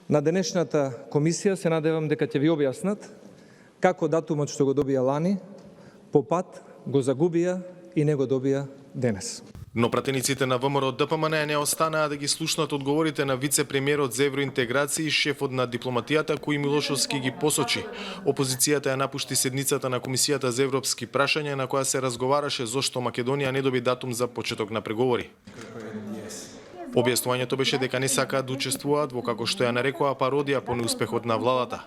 На денешната комисија се надевам дека ќе ви објаснат како датумот што го добија лани, по пат го загубија и не го добија денес. Но пратениците на ВМРО ДПМН не останаа да ги слушнат одговорите на вице-премиерот за евроинтеграција и шефот на дипломатијата кој Милошовски ги посочи. Опозицијата ја напушти седницата на Комисијата за европски прашања на која се разговараше зошто Македонија не доби датум за почеток на преговори. Објаснувањето беше дека не сакаат да учествуваат во како што ја нарекоа пародија по неуспехот на владата.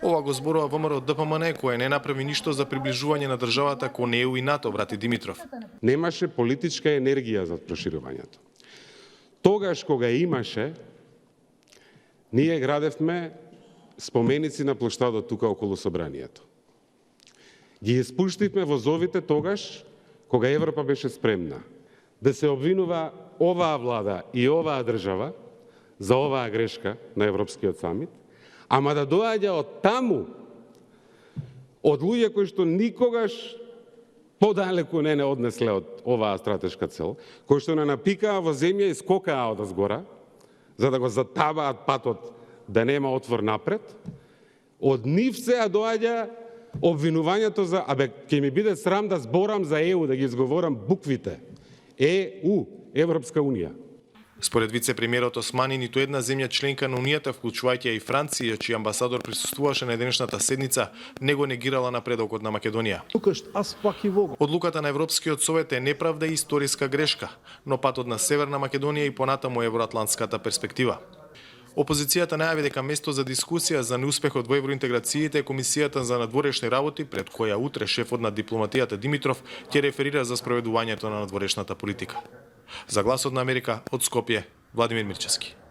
Ова го зборува ВМРО ДПМН кој не направи ништо за приближување на државата кон ЕУ и НАТО, брати Димитров. Немаше политичка енергија за проширувањето. Тогаш кога имаше, ние градевме споменици на плоштадот тука околу собранието. Ги испуштивме возовите тогаш кога Европа беше спремна да се обвинува оваа влада и оваа држава за оваа грешка на Европскиот самит, ама да доаѓа од таму, од луѓе кои што никогаш подалеку не однесле од оваа стратешка цел, кои што не напикаа во земја и скокаа од згора, за да го затабаат патот да нема отвор напред, од нив сега доаѓа обвинувањето за ќе ми биде срам да зборам за ЕУ, да ги изговорам буквите. ЕУ, Европска Унија. Според вице-премиерот Османи, ниту една земја членка на Унијата, вклучувајќи и Франција, чиј амбасадор присуствуваше на денешната седница, не го негирала напредокот на Македонија. Одлуката на Европскиот совет е неправда и историска грешка, но патот на Северна Македонија и понатаму евроатлантската перспектива. Опозицијата најави дека место за дискусија за неуспехот во евроинтеграциите е Комисијата за надворешни работи, пред која утре шефот на дипломатијата Димитров ќе реферира за спроведувањето на надворешната политика. За Гласот на Америка од Скопје, Владимир Мирчевски.